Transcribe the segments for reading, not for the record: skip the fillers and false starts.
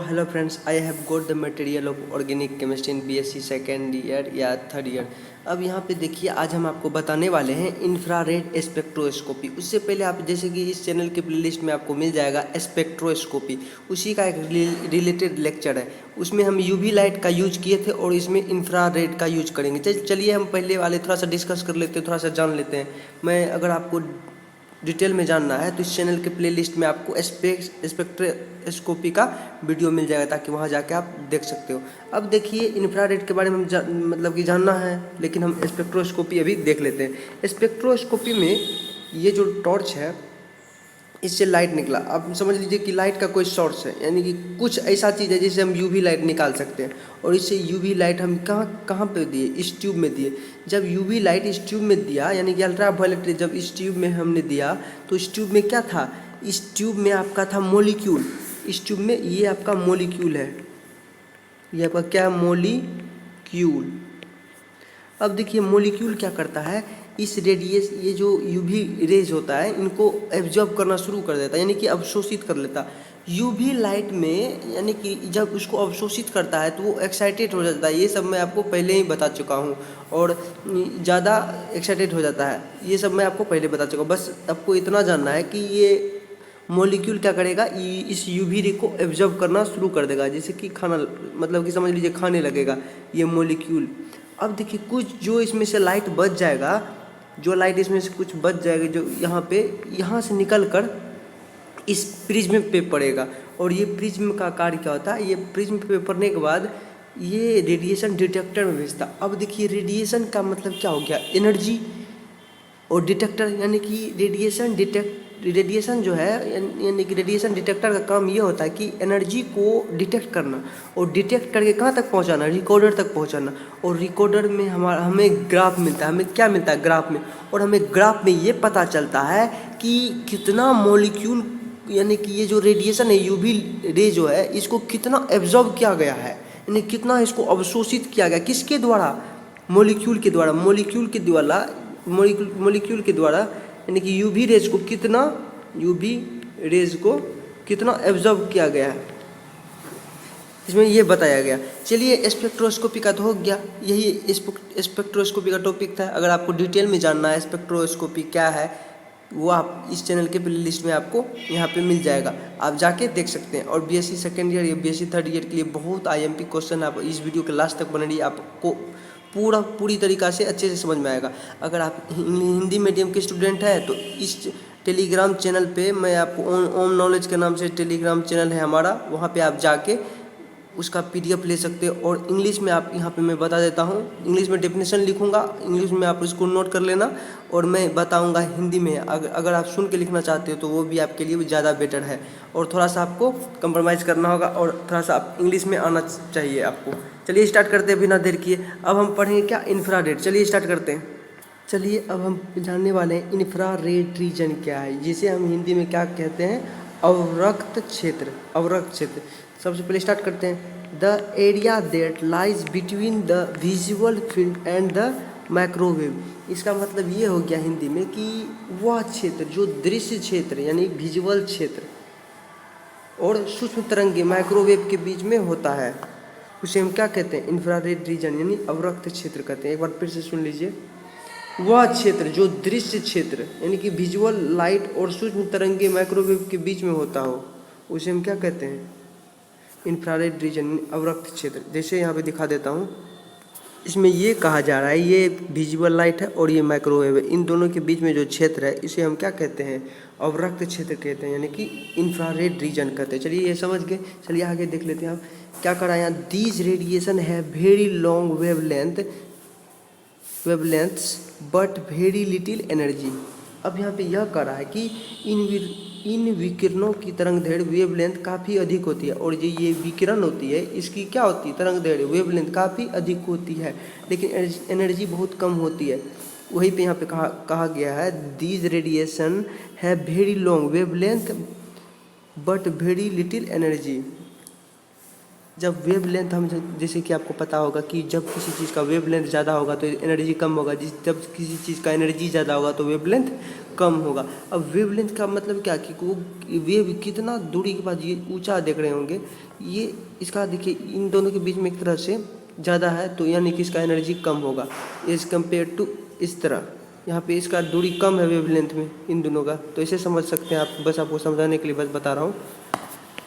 hello friends, I have got the material of organic chemistry in BSc second year या third year. अब यहाँ पे देखिए, आज हम आपको बताने वाले हैं इंफ्रारेड स्पेक्ट्रोस्कोपी। उससे पहले आप जैसे कि इस चैनल के प्लेलिस्ट में आपको मिल जाएगा स्पेक्ट्रोस्कोपी, उसी का एक रिलेटेड लेक्चर है। उसमें हम यूवी लाइट का यूज किए थे और इसमें इंफ्रारेड का यूज करेंगे। चलिए हम पहले वाले थोड़ा सा डिस्कस कर लेते हैं, थोड़ा सा जान लेते हैं। मैं अगर आपको डिटेल में जानना है तो इस चैनल के प्लेलिस्ट में आपको स्पेक्ट्रोस्कोपी का वीडियो मिल जाएगा, ताकि वहां जाके आप देख सकते हो। अब देखिए, इंफ्रारेड के बारे में मतलब कि जानना है, लेकिन हम स्पेक्ट्रोस्कोपी अभी देख लेते हैं। स्पेक्ट्रोस्कोपी में ये जो टॉर्च है, इससे लाइट निकला। अब समझ लीजिए कि लाइट का कोई सोर्स है, यानी कि कुछ ऐसा चीज़ है जिससे हम यूवी लाइट निकाल सकते हैं। और इससे यूवी लाइट हम कहाँ कहाँ पे दिए? इस ट्यूब में दिए। जब यूवी लाइट इस ट्यूब में दिया, यानी कि अल्ट्रा वायलेट रे जब इस ट्यूब में हमने दिया, तो इस ट्यूब में क्या था? इस ट्यूब में आपका था मॉलिक्यूल। इस ट्यूब में ये आपका मॉलिक्यूल है, ये आपका क्या? मॉलिक्यूल। अब देखिए, मॉलिक्यूल क्या करता है? इस रेडियस, ये जो यूवी रेज होता है, इनको एब्जॉर्ब करना शुरू कर देता है, यानी कि अवशोषित कर लेता। यूवी लाइट में यानी कि जब उसको अवशोषित करता है तो वो एक्साइटेड हो जाता है। ये सब मैं आपको पहले ही बता चुका हूँ, और ज़्यादा एक्साइटेड हो जाता है, ये सब मैं आपको पहले बता चुका हूँ। बस आपको इतना जानना है कि ये मॉलिक्यूल क्या करेगा? इस यूवी रे को एब्जॉर्ब करना शुरू कर देगा, जैसे कि खाना, मतलब कि समझ लीजिए खाने लगेगा ये मॉलिक्यूल। अब देखिए, कुछ जो इसमें से लाइट बच जाएगा, जो लाइट इसमें से कुछ बच जाएगा, जो यहाँ से निकल कर इस प्रिज्म पे पड़ेगा। और ये प्रिज्म का कार्य क्या होता है? ये प्रिज्म पे पड़ने के बाद ये रेडिएशन डिटेक्टर में भेजता। अब देखिए, रेडिएशन का मतलब क्या हो गया? एनर्जी। और डिटेक्टर, यानी कि रेडिएशन जो है, यानी कि रेडिएशन डिटेक्टर का काम ये होता है कि एनर्जी को डिटेक्ट करना, और डिटेक्ट करके कहाँ तक पहुँचाना? रिकॉर्डर तक पहुँचाना। और रिकॉर्डर में हमें ग्राफ मिलता है। हमें क्या मिलता है ग्राफ में? और हमें ग्राफ में ये पता चलता है कि कितना मॉलिक्यूल, यानी कि ये जो रेडिएशन है, यूवी रे जो है, इसको कितना एब्जॉर्ब किया गया है, यानी कितना इसको अवशोषित किया गया। किसके द्वारा? मॉलिक्यूल के द्वारा। मॉलिक्यूल के द्वारा, यानी कि यूवी रेज को कितना एब्जॉर्ब किया गया है, इसमें ये बताया गया। चलिए, स्पेक्ट्रोस्कोपी का तो हो गया, यही स्पेक्ट्रोस्कोपी का टॉपिक था। अगर आपको डिटेल में जानना है स्पेक्ट्रोस्कोपी क्या है, वो आप इस चैनल के प्लेलिस्ट में आपको यहाँ पे मिल जाएगा, आप जाके देख सकते हैं। और बीएससी सेकेंड ईयर या बीएससी थर्ड ईयर के लिए बहुत आईएमपी क्वेश्चन आप इस वीडियो के लास्ट तक बने रहिए, आपको पूरी तरीक़ा से अच्छे से समझ में आएगा। अगर आप हिंदी मीडियम के स्टूडेंट हैं तो इस टेलीग्राम चैनल पे मैं आपको ओम नॉलेज के नाम से टेलीग्राम चैनल है हमारा, वहाँ पे आप जाके उसका पीडीएफ ले सकते हो। और इंग्लिश में आप यहाँ पे मैं बता देता हूँ, इंग्लिश में डेफिनेशन लिखूँगा, इंग्लिश में आप उसको नोट कर लेना, और मैं बताऊँगा हिंदी में। अगर आप सुन के लिखना चाहते हो तो वो भी आपके लिए ज़्यादा बेटर है, और थोड़ा सा आपको कंप्रोमाइज़ करना होगा, और थोड़ा सा इंग्लिश में आना चाहिए आपको। चलिए स्टार्ट करते हैं बिना देर किए। अब हम पढ़ेंगे क्या? इंफ्रारेड। चलिए स्टार्ट करते हैं। चलिए, अब हम जानने वाले हैं इंफ्रारेड रीजन क्या है, जिसे हम हिंदी में क्या कहते हैं? अवरक्त क्षेत्र। अवरक्त क्षेत्र। सबसे पहले स्टार्ट करते हैं। The area that lies between the visual field and the microwave. इसका मतलब ये हो गया हिंदी में कि वह क्षेत्र जो दृश्य क्षेत्र, यानी विजुअल क्षेत्र, और सूक्ष्म तरंगे माइक्रोवेव के बीच में होता है, उसे हम क्या कहते हैं? इंफ्रारेड रीजन, यानी अवरक्त क्षेत्र कहते हैं। एक बार फिर से सुन लीजिए। वह क्षेत्र जो दृश्य क्षेत्र, यानी कि विजुअल लाइट और सूक्ष्म तरंगे माइक्रोवेव के बीच में होता हो, उसे हम क्या कहते हैं? इंफ्रारेड रीजन, अवरक्त क्षेत्र। जैसे यहाँ पे दिखा देता हूँ, इसमें ये कहा जा रहा है, ये विजुअल लाइट है और ये माइक्रोवेव है, इन दोनों के बीच में जो क्षेत्र है इसे हम क्या कहते हैं? अवरक्त क्षेत्र कहते हैं, यानी कि इंफ्रारेड रीजन कहते हैं। चलिए ये समझ गए। चलिए आगे देख लेते हैं। आप क्या करा यहाँ? दीज रेडिएशन है very long wavelengths but very little energy. अब यहाँ पे यह कह रहा है कि इन विकिरणों की तरंग दैर्घ्य वेवलेंथ काफ़ी अधिक होती है, और ये विकिरण होती है, इसकी क्या होती है? तरंग दैर्घ्य वेवलेंथ काफ़ी अधिक होती है, लेकिन एनर्जी बहुत कम होती है। वहीं पे यहाँ पे कहा गया है, दीज रेडिएशन है very long wavelength but very little energy. जब वेव लेंथ हम जैसे कि आपको पता होगा कि जब किसी चीज़ का वेव लेंथ ज़्यादा होगा तो एनर्जी कम होगा, जब किसी चीज़ का एनर्जी ज़्यादा होगा तो वेव लेंथ कम होगा। अब वेव लेंथ का मतलब क्या कि वो वेव कितना दूरी के बाद ये ऊंचा देख रहे होंगे, ये इसका देखिए इन दोनों के बीच में एक तरह से ज़्यादा है तो यानी कि इसका एनर्जी कम होगा एज़ कम्पेयर टू इस तरह। यहाँ पे इसका दूरी कम है वेव लेंथ में इन दोनों का, तो इसे समझ सकते हैं आप। बस आपको समझाने के लिए बस बता रहा हूँ।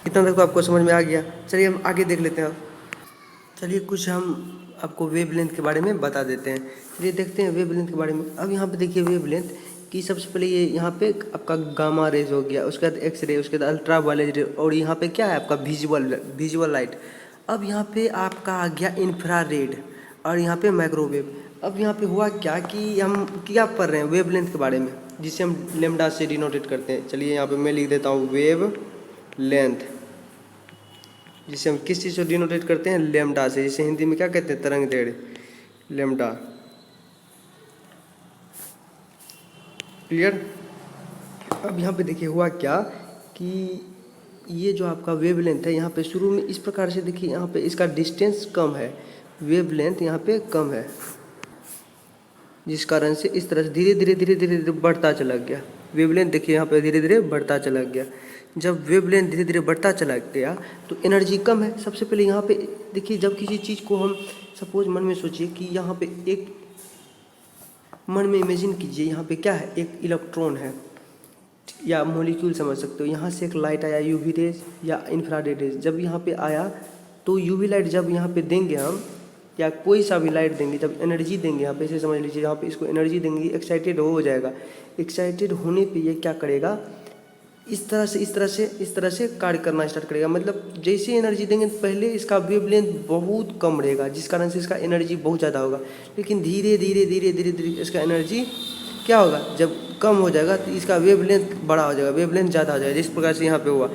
इतना तक तो आपको समझ में आ गया। चलिए हम आगे देख लेते हैं। अब चलिए कुछ हम आपको वेव लेंथ के बारे में बता देते हैं। चलिए देखते हैं वेव लेंथ के बारे में। अब यहाँ पे देखिए वेव लेंथ कि सबसे पहले ये यहाँ पे आपका गामा रेज हो गया, उसके बाद एक्स रे, उसके बाद अल्ट्रा वायलेट रे, और यहाँ पे क्या है आपका विजुअल लाइट। अब यहाँ पे आपका आ गया इंफ्रारेड और यहाँ पे माइक्रोवेव। अब यहाँ पे हुआ क्या कि हम क्या पढ़ रहे हैं वेव लेंथ के बारे में, जिसे हम लेमडा से डिनोटेट करते हैं। चलिए यहाँ पे मैं लिख देता हूँ वेव लेंथ, जिसे हम किस चीज़ से डिनोटेट करते हैं, लेमडा से, जिसे हिंदी में क्या कहते हैं, तरंग दैर्घ्य, लेमडा। क्लियर। अब यहाँ पे देखिए हुआ क्या कि ये जो आपका वेव लेंथ है यहाँ पे शुरू में इस प्रकार से देखिए, यहाँ पे इसका डिस्टेंस कम है, वेव लेंथ यहाँ पे कम है, जिस कारण से इस तरह से धीरे धीरे धीरे धीरे धीरे बढ़ता चला गया। वेव लेंथ देखिए यहाँ पे धीरे धीरे बढ़ता चला गया। जब वेव लेंथ धीरे धीरे बढ़ता चला गया तो एनर्जी कम है। सबसे पहले यहाँ पे देखिए, जब किसी चीज़ को हम सपोज मन में सोचिए कि यहाँ पे एक मन में इमेजिन कीजिए यहाँ पे क्या है, एक इलेक्ट्रॉन है या मॉलिक्यूल समझ सकते हो। यहाँ से एक लाइट आया यूवी रेज या इंफ्रारेड रेज, जब यहाँ पे आया तो यूवी लाइट जब यहाँ पे देंगे हम, या कोई सा भी लाइट देंगे, जब एनर्जी देंगे यहाँ पे, इसे समझ लीजिए यहाँ पे इसको एनर्जी देंगे, एक्साइटेड हो जाएगा। एक्साइटेड होने पे ये क्या करेगा, इस तरह से कार्य करना स्टार्ट करेगा। मतलब जैसे एनर्जी देंगे पहले इसका वेवलेंथ बहुत कम रहेगा, जिस कारण से इसका एनर्जी बहुत ज़्यादा होगा, लेकिन धीरे धीरे धीरे धीरे धीरे इसका एनर्जी क्या होगा, जब कम हो जाएगा तो इसका वेवलेंथ बड़ा हो जाएगा, वेवलेंथ ज़्यादा हो जाएगा, जिस प्रकार से यहाँ पे हुआ।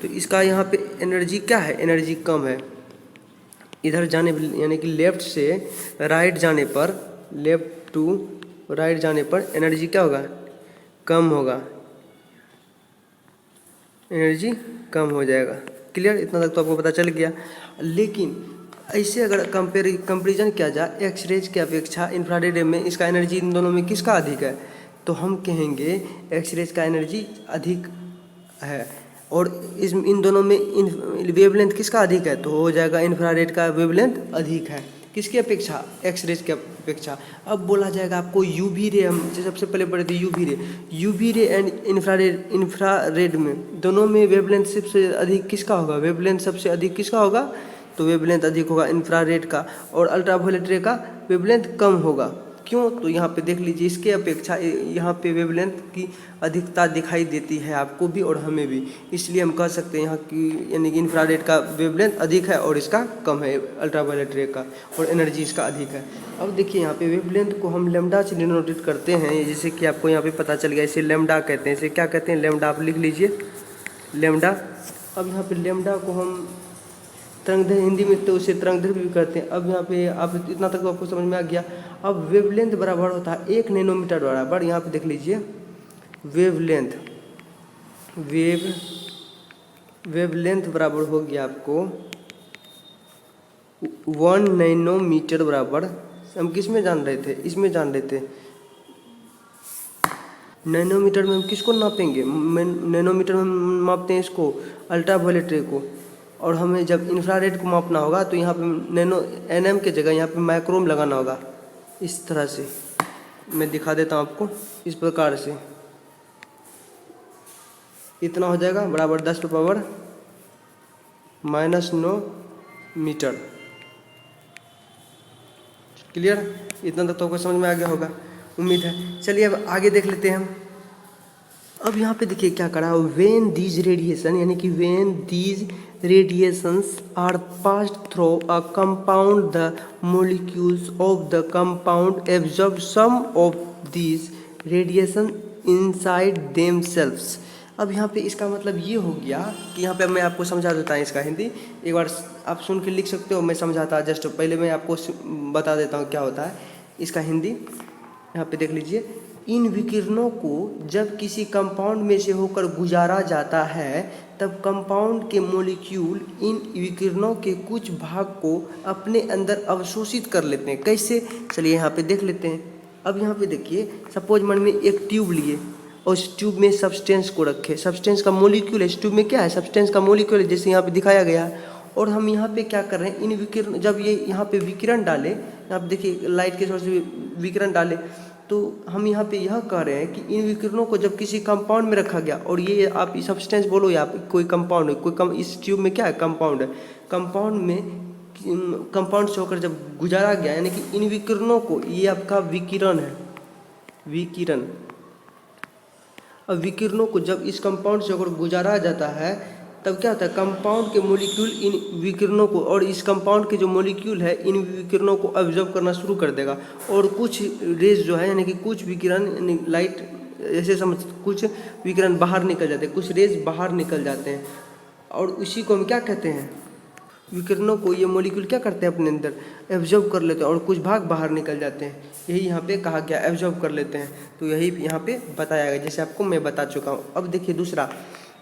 तो इसका यहाँ पे एनर्जी क्या है, एनर्जी कम है। इधर जाने यानी कि लेफ़्ट से राइट जाने पर, लेफ़्ट टू राइट जाने पर एनर्जी क्या होगा, कम होगा, एनर्जी कम हो जाएगा। क्लियर। इतना तक तो आपको पता चल गया। लेकिन ऐसे अगर कंपेरिजन किया जाए एक्स रेज की अपेक्षा इंफ्रारेड में, इसका एनर्जी इन दोनों में किसका अधिक है, तो हम कहेंगे एक्स रेज का एनर्जी अधिक है। और इन दोनों में वेवलेंथ किसका अधिक है, तो हो जाएगा इंफ्रारेड का वेवलेंथ अधिक है। किसकी अपेक्षा, एक्स रेज की अपेक्षा। अब बोला जाएगा आपको यूवी रे, हम सबसे पहले पढ़े थे यूवी रे एंड इंफ्रारेड में दोनों में वेवलेंथ सबसे अधिक किसका होगा, वेवलेंथ सबसे अधिक किसका होगा, तो वेवलेंथ अधिक होगा इंफ्रारेड का, और अल्ट्रावायलेट रे का वेवलेंथ कम होगा। क्यों, तो यहाँ पे देख लीजिए, इसके अपेक्षा यहाँ पे वेवलेंथ की अधिकता दिखाई देती है आपको भी और हमें भी, इसलिए हम कह सकते हैं यहाँ की यानी कि इंफ्रारेड का वेवलेंथ अधिक है और इसका कम है अल्ट्रावायलेट रे का, और एनर्जी इसका अधिक है। अब देखिए यहाँ पे वेवलेंथ को हम लेमडा से डिनोटेट करते हैं, जैसे कि आपको यहाँ पे पता चल गया, इसे लेमडा कहते हैं। इसे क्या कहते हैं, लेमडा, आप लिख लीजिए लेमडा। अब यहाँ पे लेमडा को हम तरंगदैर्घ्य हिंदी में तो उसे तरंगदैर्घ्य भी करते हैं। अब यहाँ पे आप इतना तक तो आपको समझ में आ गया। अब वेवलेंथ बराबर होता है 1 नैनोमीटर बराबर, यहाँ पे देख लीजिए वेवलेंथ बराबर हो गया आपको 1 नैनोमीटर बराबर। हम किस में जान रहे थे, इसमें जान रहे थे। नैनोमीटर में हम किसको नापेंगे, नैनोमीटर में हम मापते हैं इसको, अल्ट्रावायलेट रे को। और हमें जब इंफ्रारेड को मापना होगा तो यहाँ पे नैनो एनएम के जगह यहाँ पे माइक्रोम लगाना होगा। इस तरह से मैं दिखा देता हूँ आपको, इस प्रकार से इतना हो जाएगा बराबर 10⁻⁻⁹ मीटर। क्लियर। इतना तक तो आपको समझ में आ गया होगा, उम्मीद है। चलिए अब आगे देख लेते हैं हम। अब यहाँ पे देखिए क्या करा, वेन दीज रेडिएशन यानी कि when these radiations are passed through a compound, the molecules of the compound absorb some of these radiation inside themselves। अब यहाँ पे इसका मतलब ये हो गया कि यहाँ पे मैं आपको समझा देता हूँ इसका हिंदी, एक बार आप सुन के लिख सकते हो, मैं समझाता जस्ट पहले मैं आपको बता देता हूँ क्या होता है इसका हिंदी। यहाँ पे देख लीजिए, इन विकिरणों को जब किसी कंपाउंड में से होकर गुजारा जाता है तब कंपाउंड के मॉलिक्यूल इन विकिरणों के कुछ भाग को अपने अंदर अवशोषित कर लेते हैं। कैसे, चलिए यहाँ पे देख लेते हैं। अब यहाँ पे देखिए, सपोज मन में एक ट्यूब लिए और उस ट्यूब में सब्सटेंस को रखे। सब्सटेंस का मॉलिक्यूल है, इस ट्यूब में क्या है, सब्सटेंस का मॉलिक्यूल है, जैसे यहाँ पे दिखाया गया है। और हम यहाँ पे क्या कर रहे हैं, इन विकिरण, जब ये यहाँ पे विकिरण डाले, यहाँ पे देखिए लाइट के सोर्स से विकिरण डाले, तो हम यहाँ पे यह कह रहे हैं कि इन विकिरणों को जब किसी कंपाउंड में रखा गया, और ये आप सब्सटेंस बोलो या कोई कंपाउंड है, इस ट्यूब में क्या है, कंपाउंड है, कंपाउंड में कंपाउंड से होकर जब गुजारा गया, यानी कि इन विकिरणों को, ये आपका विकिरण है, विकिरण। अब विकिरणों को जब इस कंपाउंड से होकर गुजारा जाता है तब क्या होता है, कंपाउंड के मॉलिक्यूल इन विकिरणों को, और इस कंपाउंड के जो मॉलिक्यूल है इन विकिरणों को ऑब्जर्व करना शुरू कर देगा। और कुछ रेज जो है, यानी कि कुछ विकिरण, यानी लाइट ऐसे समझ, कुछ विकिरण बाहर निकल जाते हैं, कुछ रेज बाहर निकल जाते हैं, और उसी को हम क्या कहते हैं, विकिरणों को ये मॉलिक्यूल क्या करते हैं, अपने अंदर एब्जॉर्ब कर लेते हैं, और कुछ भाग बाहर निकल जाते हैं। यही यहाँ पे कहा गया, एब्जॉर्ब कर लेते हैं। तो यही यहाँ पे बताया गया, जैसे आपको मैं बता चुका हूँ। अब देखिए दूसरा,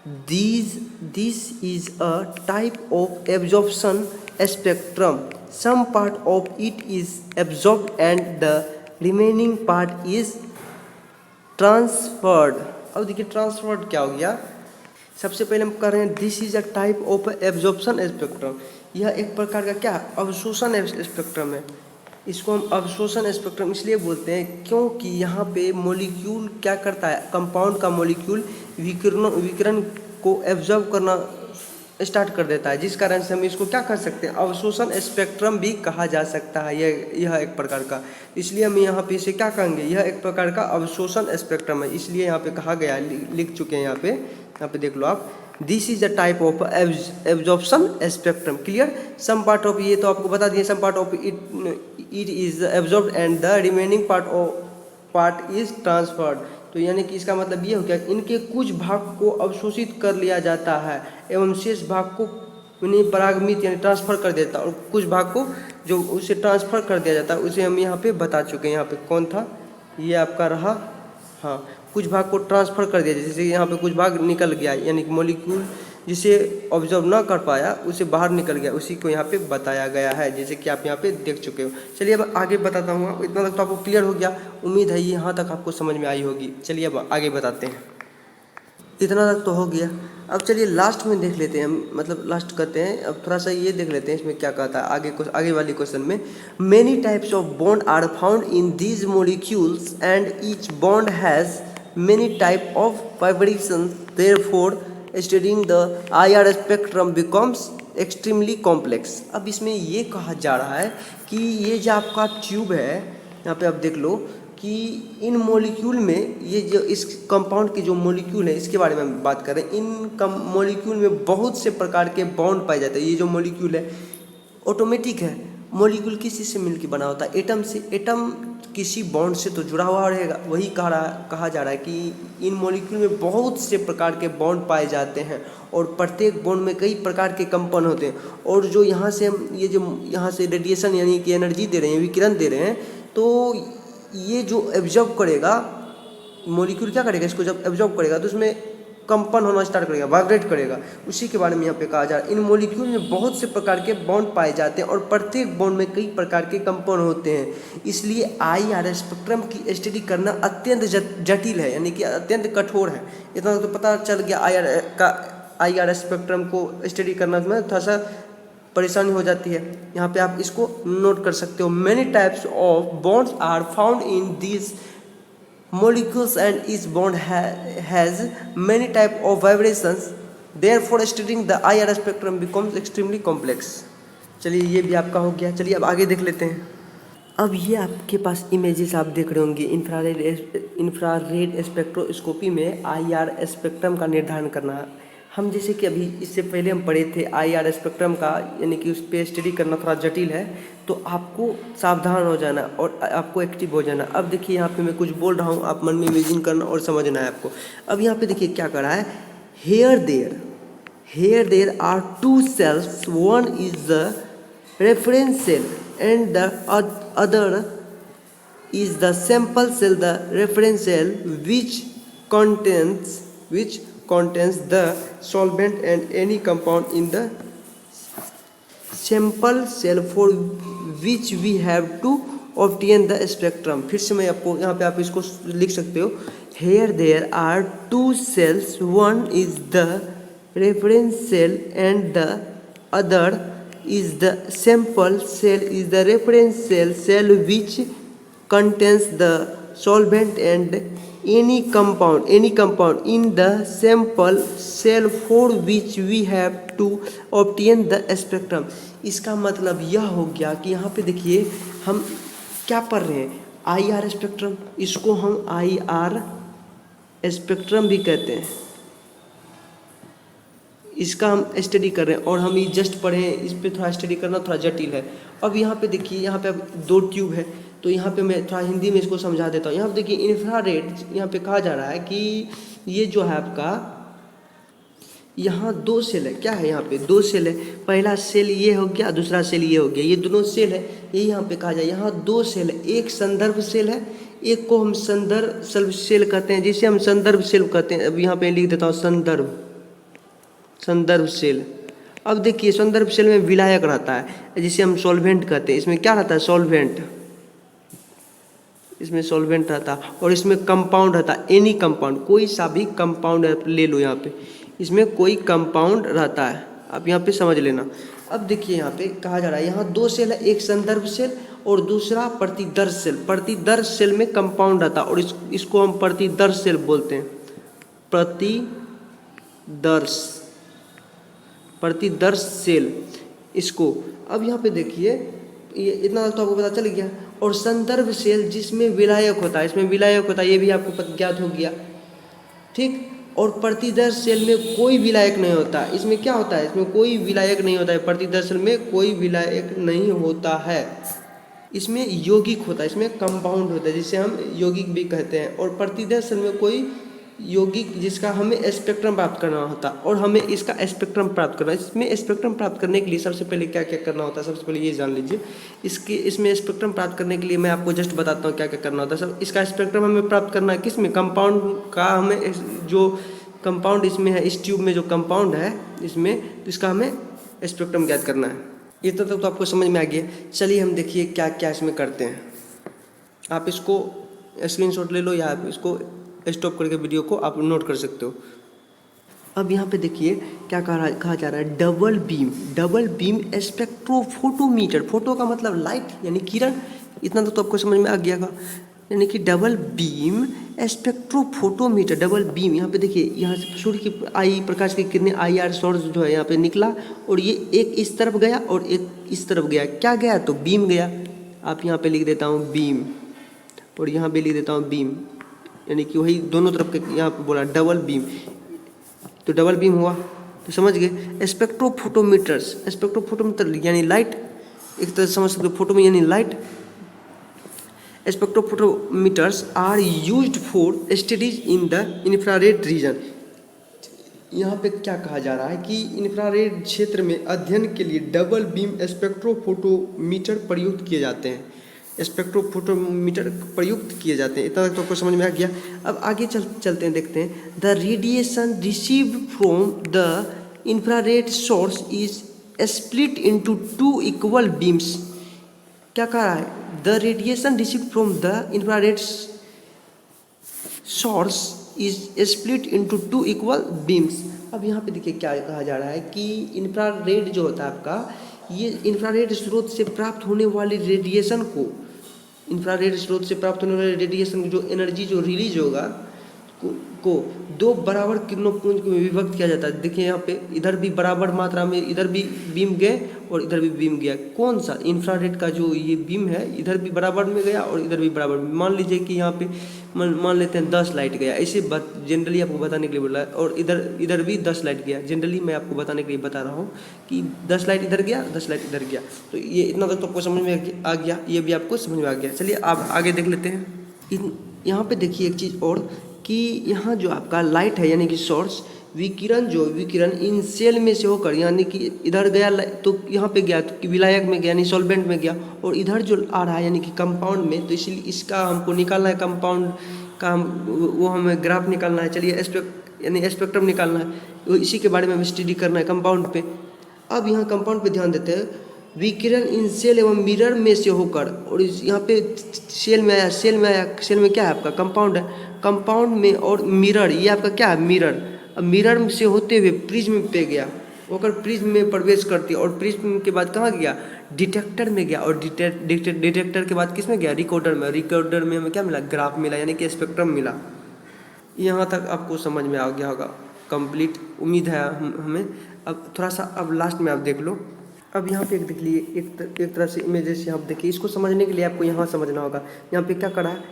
this is a type of absorption spectrum, some part of it is absorbed and the remaining part is transferred. अब देखिए ट्रांसफर्ड क्या हो गया, सबसे पहले हम कर रहे हैं, this is a type of absorption spectrum, यह एक प्रकार का क्या, अवशोषण स्पेक्ट्रम है। इसको हम अवशोषण स्पेक्ट्रम इसलिए बोलते हैं क्योंकि यहाँ पे मॉलिक्यूल क्या करता है, कंपाउंड का मॉलिक्यूल विकिरण को एब्जॉर्ब करना स्टार्ट कर देता है, जिस कारण से हम इसको क्या कर सकते हैं, अवशोषण स्पेक्ट्रम भी कहा जा सकता है। यह एक प्रकार का, इसलिए हम यहाँ पे इसे क्या कहेंगे, यह एक प्रकार का अवशोषण स्पेक्ट्रम है, इसलिए यहाँ पे कहा गया, लिख चुके हैं यहाँ पे देख लो आप, this is a type of absorption spectrum. Clear, some part of, ये तो आपको बता दिए, some part of it is absorbed and the remaining part is transferred. तो यानी कि इसका मतलब ये हो गया, इनके कुछ भाग को अवशोषित कर लिया जाता है एवं शेष भाग को परागमित यानी ट्रांसफर कर देता है, और कुछ भाग को जो उसे ट्रांसफर कर दिया जाता है उसे हम यहाँ पे बता चुके हैं। यहाँ पे कौन था, ये आपका रहा, हाँ, कुछ भाग को ट्रांसफर कर दिया, जैसे यहाँ पे कुछ भाग निकल गया, यानी कि मॉलिक्यूल जिसे ऑब्जर्व ना कर पाया उसे बाहर निकल गया, उसी को यहाँ पे बताया गया है, जैसे कि आप यहाँ पे देख चुके हो। चलिए अब आगे बताता हूँ, इतना तक तो आपको क्लियर हो गया, उम्मीद है ये यहाँ तक आपको समझ में आई होगी। चलिए अब आगे बताते हैं, इतना तक तो हो गया। अब चलिए लास्ट में देख लेते हैं, मतलब लास्ट करते हैं, अब थोड़ा सा ये देख लेते हैं इसमें क्या कहता है आगे वाली क्वेश्चन में। Many types of bond are found in these molecules and each bond has many type of vibrations, therefore studying the IR spectrum becomes extremely complex. अब इसमें ये कहा जा रहा है कि ये जो आपका ट्यूब है, यहाँ पे आप देख लो कि इन मॉलिक्यूल में, ये जो इस कंपाउंड के जो मॉलिक्यूल है इसके बारे में हम बात कर रहे हैं, इन मॉलिक्यूल में बहुत से प्रकार के बॉन्ड पाए जाते हैं। ये जो मॉलिक्यूल है ऑटोमेटिक है, मॉलिक्यूल किसी से मिलकर बना होता है, एटम से, एटम किसी बॉन्ड से तो जुड़ा हुआ रहेगा। वही कहा जा रहा है कि इन मॉलिक्यूल में बहुत से प्रकार के बॉन्ड पाए जाते हैं और प्रत्येक बॉन्ड में कई प्रकार के कंपन होते हैं, और जो यहाँ से हम ये जो यहाँ से रेडिएशन यानी कि एनर्जी दे रहे हैं, विकिरण दे रहे हैं, तो ये जो एब्जॉर्ब करेगा मॉलिक्यूल, क्या करेगा, इसको जब एब्जॉर्ब करेगा तो उसमें कंपन होना स्टार्ट करेगा, वाइब्रेट करेगा। उसी के बारे में यहाँ पे कहा जा रहा है, इन मॉलिक्यूल में बहुत से प्रकार के बॉन्ड पाए जाते हैं और प्रत्येक बॉन्ड में कई प्रकार के कंपन होते हैं। इसलिए IR स्पेक्ट्रम की स्टडी करना अत्यंत जटिल है, यानी कि अत्यंत कठोर है। इतना तो पता चल गया, IR स्पेक्ट्रम को स्टडी करना में थोड़ा सा परेशानी हो जाती है। यहाँ पे आप इसको नोट कर सकते हो, many types of bonds are found in this molecules and each bond has many type of vibrations, therefore studying the IR spectrum becomes extremely complex। चलिए ये भी आपका हो गया। चलिए अब आगे देख लेते हैं। अब ये आपके पास इमेजेस आप देख रहे होंगे, इंफ्रारेड स्पेक्ट्रोस्कोपी में IR स्पेक्ट्रम का निर्धारण करना। हम जैसे कि अभी इससे पहले हम पढ़े थे IR स्पेक्ट्रम का, यानी कि उस पर स्टडी करना थोड़ा जटिल है, तो आपको सावधान हो जाना और आपको एक्टिव हो जाना। अब देखिए यहाँ पे मैं कुछ बोल रहा हूँ, आप मन में इमेजिन करना और समझना है आपको। अब यहाँ पे देखिए क्या कर रहा है, here there are two cells, one is the reference cell and the other is the sample cell, the reference cell which contains the solvent and any compound in the sample cell for which we have to obtain the spectrum। फिर से मैं आपको यहाँ पे आप इसको लिख सकते हो, here there are two cells, one is the reference cell and the other is the sample cell is the reference cell which contains the solvent and any compound in the sample cell for which we have to obtain the spectrum। इसका मतलब यह हो गया कि यहाँ पे देखिए हम क्या पढ़ रहे हैं, आई आर स्पेक्ट्रम, इसको हम आई आर स्पेक्ट्रम भी कहते हैं, इसका हम स्टडी कर रहे हैं और हम ये जस्ट पढ़े हैं, इस पे थोड़ा स्टडी करना थोड़ा जटिल है। अब यहाँ पे देखिए, यहाँ पे अब दो ट्यूब है, तो यहाँ पे मैं थोड़ा हिंदी में इसको समझा देता हूँ। यहाँ पे देखिए इंफ्रारेड, यहाँ पे कहा जा रहा है कि ये जो है आपका, यहाँ दो सेल है, क्या है यहाँ पे दो सेल है, पहला सेल ये हो गया, दूसरा सेल ये हो गया, ये दोनों सेल है, ये यहाँ पे कहा जाए यहाँ दो सेल है, एक संदर्भ सेल है, एक को हम संदर्भ सेल कहते हैं, जिसे हम संदर्भ सेल कहते हैं। अब यहाँ पे लिख देता हूँ संदर्भ सेल। अब देखिए संदर्भ सेल में विलायक रहता है जिसे हम सॉल्वेंट कहते हैं, इसमें क्या रहता है सॉल्वेंट, इसमें सॉल्वेंट रहता है, और इसमें कंपाउंड रहता है, एनी कंपाउंड, कोई सा भी कंपाउंड ले लो, यहाँ पे इसमें कोई कंपाउंड रहता है, आप यहाँ पे समझ लेना। अब देखिए यहाँ पे कहा जा रहा है यहाँ दो सेल है, एक संदर्भ सेल और दूसरा प्रतिदर्श सेल। प्रतिदर्श सेल में कंपाउंड रहता है और इसको हम प्रतिदर्श सेल बोलते हैं, प्रतिदर्श सेल इसको। अब यहाँ पे देखिए ये इतना तो आपको पता चल गया। और संदर्भ सेल जिसमें विलायक होता है, इसमें विलायक होता है, ये भी आपको ज्ञात हो गया, ठीक। और प्रतिदर्श सेल में कोई विलायक नहीं होता, इसमें क्या होता है, इसमें कोई विलायक नहीं होता है, प्रतिदर्श सेल में कोई विलायक नहीं होता है, इसमें यौगिक होता है, इसमें कंपाउंड होता है जिसे हम यौगिक भी कहते हैं। और प्रतिदर्श सेल में कोई यौगिक जिसका हमें स्पेक्ट्रम प्राप्त करना होता है, और हमें इसका स्पेक्ट्रम प्राप्त करना है। इसमें स्पेक्ट्रम प्राप्त करने के लिए सबसे पहले क्या क्या करना होता है, सबसे पहले ये जान लीजिए। इसमें स्पेक्ट्रम प्राप्त करने के लिए मैं आपको जस्ट बताता हूँ क्या क्या करना होता है। सब इसका स्पेक्ट्रम हमें प्राप्त करना है किस में, कंपाउंड का, हमें जो कंपाउंड इसमें है, इस ट्यूब में जो कंपाउंड है इसमें, इसका हमें स्पेक्ट्रम ज्ञात करना है। ये तो आपको समझ में आ गया। चलिए हम देखिए क्या क्या इसमें करते हैं। आप इसको स्क्रीनशॉट ले लो या आप इसको स्टॉप करके वीडियो को आप नोट कर सकते हो। अब यहाँ पे देखिए क्या कहा जा रहा है, डबल बीम स्पेक्ट्रोफोटोमीटर। फोटो का मतलब लाइट यानी किरण, इतना तो आपको समझ में आ गया का, यानी कि double beam spectrophotometer. Double beam, यहाँ पे देखिए यहाँ से सूर्य की प्रकाश की किरणें आई आर सोर्स जो है यहाँ पे निकला, और ये एक इस तरफ गया और एक इस तरफ गया, क्या गया तो बीम गया। आप यहाँ पे लिख देता हूँ बीम और यहाँ पे लिख देता हूँ बीम, यानी कि वही दोनों तरफ के, यहाँ पे बोला डबल बीम, तो डबल बीम हुआ, तो समझ गए। स्पेक्ट्रोफोटोमीटर यानी लाइट, एक तरह से समझ सकते हो, फोटो में यानी light. Spectrophotometers are used for studies in the infrared region. यहाँ पे क्या कहा जा रहा है कि इंफ्रारेड क्षेत्र में अध्ययन के लिए डबल बीम स्पेक्ट्रोफोटोमीटर प्रयुक्त किए जाते हैं, स्पेक्ट्रोफोटोमीटर प्रयुक्त किए जाते हैं। इतना तो आपको समझ में आ गया। अब आगे चलते हैं, देखते हैं। The radiation received from the infrared source is split into two equal beams. क्या कहा है, the radiation received from the infrared source is split into two equal beams. अब यहाँ पे देखिए क्या कहा जा रहा है कि इंफ्रारेड जो होता है आपका, ये इंफ्रारेड स्रोत से प्राप्त होने वाली रेडिएशन को, इंफ्रारेड स्रोत से प्राप्त होने वाले रेडिएशन की जो एनर्जी जो रिलीज होगा को दो बराबर किरणोपुंज में विभक्त किया जाता है। देखिए यहाँ पे इधर भी बराबर मात्रा में, इधर भी बीम गए और इधर भी बीम गया। कौन सा, इंफ्रारेड का जो ये बीम है, इधर भी बराबर में गया और इधर भी बराबर में। मान लीजिए कि यहाँ पे मान लेते हैं 10 लाइट गया, ऐसे जनरली आपको बताने के लिए बोला है, और इधर भी 10 लाइट गया। जनरली मैं आपको बताने के लिए बता रहा हूँ कि 10 लाइट इधर गया, 10 लाइट इधर गया। तो ये इतना तक तो आपको समझ में आ गया, ये भी आपको समझ में आ गया। चलिए आप आगे देख लेते हैं। यहाँ पे देखिए एक चीज़ और, कि यहाँ जो आपका लाइट है यानी कि सोर्स, विकिरण जो विकिरण इन सेल में से होकर यानी कि इधर गया तो यहाँ पे गया तो विलायक में गया यानी सॉल्वेंट में गया, और इधर जो आ रहा है यानी कि कंपाउंड में, तो इसलिए इसका हमको निकालना है कंपाउंड का, वो हमें ग्राफ निकालना है। चलिए यानी स्पेक्ट्रम निकालना है, वो इसी के बारे में स्टडी करना है कंपाउंड पे। अब यहाँ कंपाउंड पे ध्यान देते हैं। विकिरण इन सेल एवं मिरर में से होकर, और यहाँ पे सेल में आया, सेल में क्या है आपका कंपाउंड है, कंपाउंड में और मिरर, ये आपका क्या है मिरर। अब मिरर से होते हुए प्रिज्म पे गया, होकर प्रिज्म में प्रवेश करती है, और प्रिज्म के बाद कहाँ गया, डिटेक्टर में गया, और डिटेक्टर के बाद किस में गया, रिकॉर्डर में। रिकॉर्डर में हमें क्या मिला, ग्राफ मिला यानी कि स्पेक्ट्रम मिला। यहाँ तक आपको समझ में आ गया होगा कंप्लीट, उम्मीद है हमें। अब थोड़ा सा अब लास्ट में आप देख लो। अब यहाँ पे एक देख लीजिए, एक तरह से इमेजेस यहाँ देखिए, इसको समझने के लिए आपको यहाँ समझना होगा। यहाँ पे क्या करा है,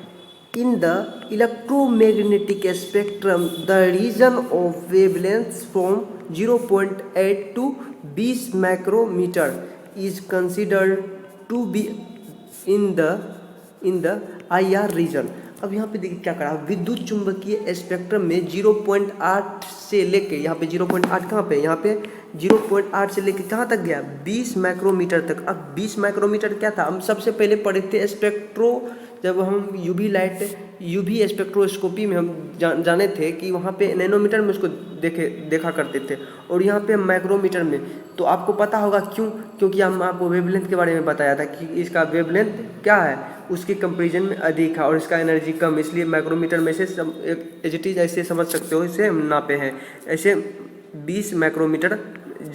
in the electromagnetic spectrum the region of wavelength from 0.8 to 20 micrometre is considered to be in the IR region. अब यहाँ पे देखिए क्या करा, विद्युत चुंबकीय स्पेक्ट्रम में 0.8 से लेके यहाँ पे 0.8 कहाँ पे, यहाँ पे 0.8 से लेके कहाँ तक गया, 20 माइक्रोमीटर तक। अब 20 माइक्रोमीटर क्या था, हम सबसे पहले पढ़े थे जब हम यूवी स्पेक्ट्रोस्कोपी में हम जाने थे कि वहाँ पे नैनोमीटर में उसको देखा करते थे, और यहाँ पे माइक्रोमीटर में। तो आपको पता होगा क्यों, क्योंकि हम आपको वेवलेंथ के बारे में बताया था कि इसका वेवलेंथ क्या है, उसके कंपेरिजन में अधिक है और इसका एनर्जी कम, इसलिए माइक्रोमीटर में से एच ऐसे समझ सकते हो, इसे हम नापे हैं ऐसे 20 माइक्रोमीटर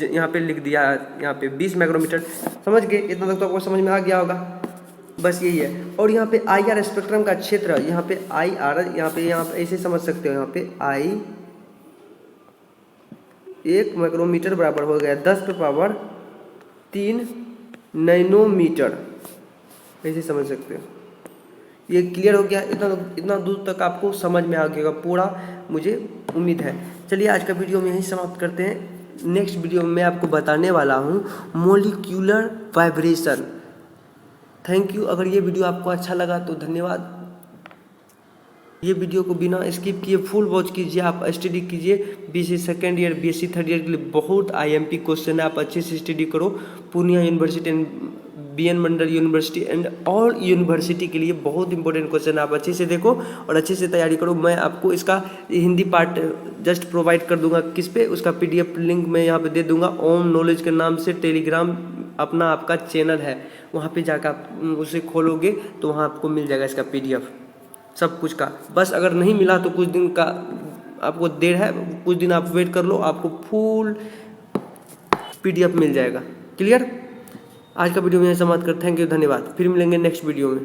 यहाँ पे लिख दिया है, यहाँ पे 20 माइक्रोमीटर। समझ गए, इतना तक तो आपको समझ में आ गया होगा, बस यही है। और यहाँ पे IR स्पेक्ट्रम का क्षेत्र, यहाँ पे IR, यहाँ पे ऐसे समझ सकते हो, यहाँ पे I 1 माइक्रोमीटर बराबर हो गया 10⁻³ नैनोमीटर, ऐसे समझ सकते हो। ये क्लियर हो गया, इतना दूर तक आपको समझ में आ गया पूरा, मुझे उम्मीद है। चलिए आज का वीडियो में यहीं समाप्त करते हैं। नेक्स्ट वीडियो में मैं आपको बताने वाला हूँ मॉलिक्यूलर वाइब्रेशन। Thank you. अगर ये वीडियो आपको अच्छा लगा तो धन्यवाद। ये वीडियो को बिना स्किप किए फुल वॉच कीजिए, आप स्टडी कीजिए। BSc second year, BSc third year के लिए बहुत IMP क्वेश्चन है, आप अच्छे से स्टडी करो। Purnia university and BN Mandal university and all university के लिए बहुत इंपॉर्टेंट क्वेश्चन है, आप अच्छे से देखो और अच्छे से तैयारी करो। मैं आपको इसका हिंदी पार्ट जस्ट प्रोवाइड कर दूंगा, किस पे, उसका PDF लिंक मैं यहाँ पे दे दूंगा। ओम नॉलेज के नाम से टेलीग्राम अपना आपका चैनल है, वहाँ पे जाकर आप उसे खोलोगे तो वहाँ आपको मिल जाएगा इसका PDF सब कुछ का। बस अगर नहीं मिला तो कुछ दिन का आपको देर है, कुछ दिन आप वेट कर लो, आपको फुल PDF मिल जाएगा। क्लियर। आज का वीडियो में समाप्त कर, थैंक यू, धन्यवाद। फिर मिलेंगे नेक्स्ट वीडियो में।